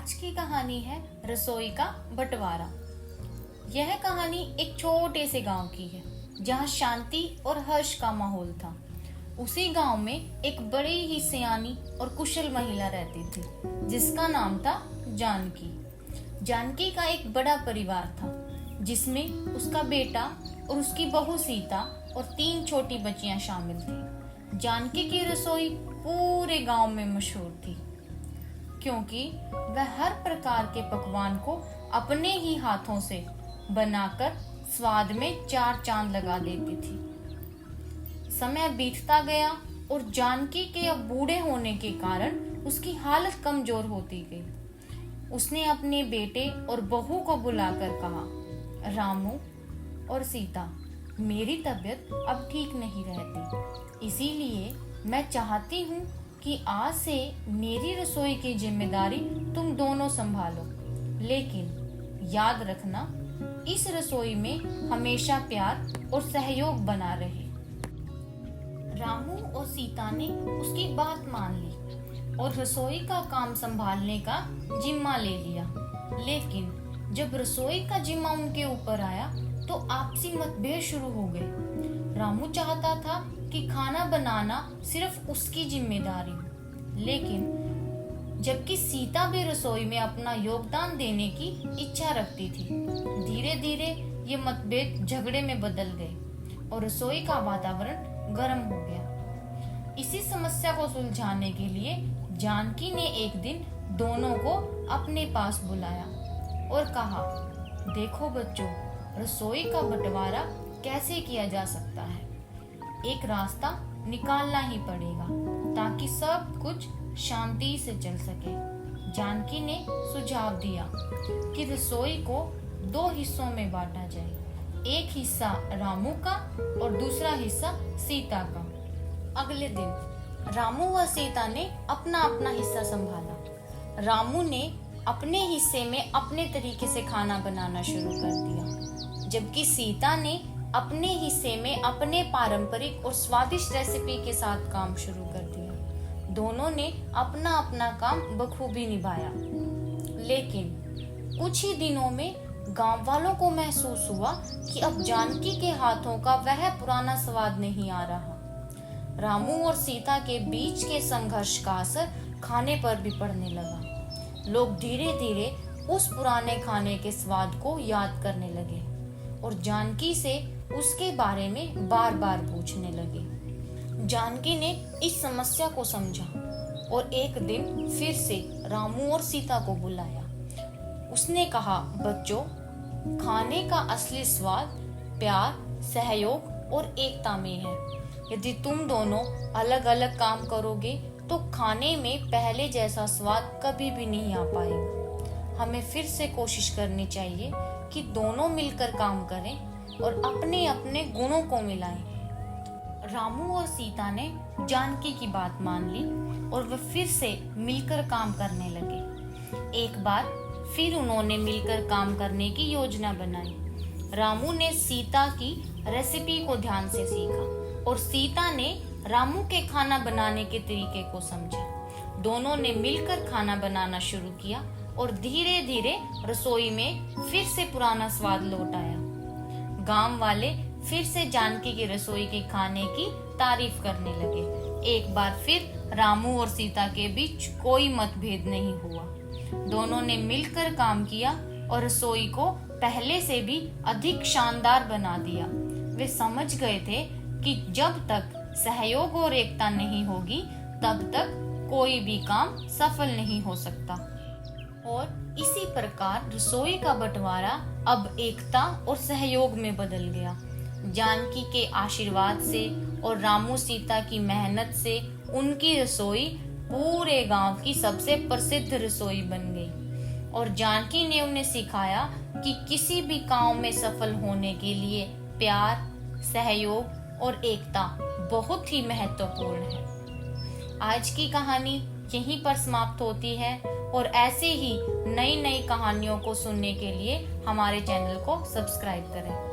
आज की कहानी है रसोई का बंटवारा। यह कहानी एक छोटे से गांव की है जहां शांति और हर्ष का माहौल था। उसी गांव में एक बड़ी ही सियानी और कुशल महिला रहती थी जिसका नाम था जानकी। जानकी का एक बड़ा परिवार था जिसमें उसका बेटा और उसकी बहू सीता और 3 छोटी बच्चियां शामिल थी। जानकी की रसोई पूरे गांव में मशहूर थी क्योंकि वह हर प्रकार के पकवान को अपने ही हाथों से बनाकर स्वाद में 4 चांद लगा देती थी। समय बीतता गया और जानकी के अब बूढ़े होने के कारण उसकी हालत कमजोर होती गई। उसने अपने बेटे और बहू को बुलाकर कहा, रामू और सीता, मेरी तबीयत अब ठीक नहीं रहती, इसीलिए मैं चाहती हूँ कि आज से मेरी रसोई की जिम्मेदारी तुम दोनों संभालो। लेकिन याद रखना, इस रसोई में हमेशा प्यार और सहयोग बना रहे। रामू और सीता ने उसकी बात मान ली और रसोई का काम संभालने का जिम्मा ले लिया। लेकिन जब रसोई का जिम्मा उनके ऊपर आया तो आपसी मतभेद शुरू हो गए। रामू चाहता था कि खाना बनाना सिर्फ उसकी जिम्मेदारी हो, लेकिन जबकि सीता भी रसोई में अपना योगदान देने की इच्छा रखती थी। धीरे धीरे ये मतभेद झगड़े में बदल गए और रसोई का वातावरण गर्म हो गया। इसी समस्या को सुलझाने के लिए जानकी ने एक दिन दोनों को अपने पास बुलाया और कहा, देखो बच्चों, रसोई का बंटवारा कैसे किया जा सकता है। एक रास्ता निकालना ही पड़ेगा ताकि सब कुछ शांति से चल सके। जानकी ने सुझाव दिया कि रसोई को 2 हिस्सों में बांटा जाए, एक हिस्सा रामू का और दूसरा हिस्सा सीता का। अगले दिन रामू व सीता ने अपना अपना हिस्सा संभाला। रामू ने अपने हिस्से में अपने तरीके से खाना बनाना शुरू कर दिया, जबकि सीता ने अपने हिस्से में अपने पारंपरिक और स्वादिष्ट रेसिपी के साथ काम शुरू कर दिया। दोनों ने अपना अपना काम बखूबी निभाया। लेकिन कुछ ही दिनों में गांव वालों को महसूस हुआ कि अब जानकी के हाथों का वह पुराना स्वाद नहीं आ रहा। रामू और सीता के बीच के संघर्ष का असर खाने पर भी पड़ने लगा। लोग धीरे धीरे उस पुराने खाने के स्वाद को याद करने लगे और जानकी से उसके बारे में बार बार पूछने लगे। जानकी ने इस समस्या को समझा और एक दिन फिर से रामू और सीता को बुलाया। उसने कहा, बच्चों, खाने का असली स्वाद प्यार, सहयोग और एकता में है। यदि तुम दोनों अलग अलग काम करोगे तो खाने में पहले जैसा स्वाद कभी भी नहीं आ पाएगा। हमें फिर से कोशिश करनी चाहिए कि दोनों मिलकर काम करें और अपने अपने गुणों को मिलाएं। रामू और सीता ने जानकी की बात मान ली और वे फिर से मिलकर काम करने लगे। एक बार फिर उन्होंने मिलकर काम करने की योजना बनाई। रामू ने सीता की रेसिपी को ध्यान से सीखा और सीता ने रामू के खाना बनाने के तरीके को समझा। दोनों ने मिलकर खाना बनाना शुरू किया और धीरे धीरे रसोई में फिर से पुराना स्वाद लौट आया। गांव वाले फिर से जानकी की रसोई के खाने की तारीफ करने लगे। एक बार फिर रामू और सीता के बीच कोई मतभेद नहीं हुआ। दोनों ने मिलकर काम किया और रसोई को पहले से भी अधिक शानदार बना दिया। वे समझ गए थे कि जब तक सहयोग और एकता नहीं होगी तब तक कोई भी काम सफल नहीं हो सकता। और इसी प्रकार रसोई का बंटवारा अब एकता और सहयोग में बदल गया। जानकी के आशीर्वाद से और रामू सीता की मेहनत से उनकी रसोई पूरे गांव की सबसे प्रसिद्ध रसोई बन गई। और जानकी ने उन्हें सिखाया कि किसी भी काम में सफल होने के लिए प्यार, सहयोग और एकता बहुत ही महत्वपूर्ण है। आज की कहानी यहीं पर समाप्त होती है और ऐसे ही नई नई कहानियों को सुनने के लिए हमारे चैनल को सब्सक्राइब करें।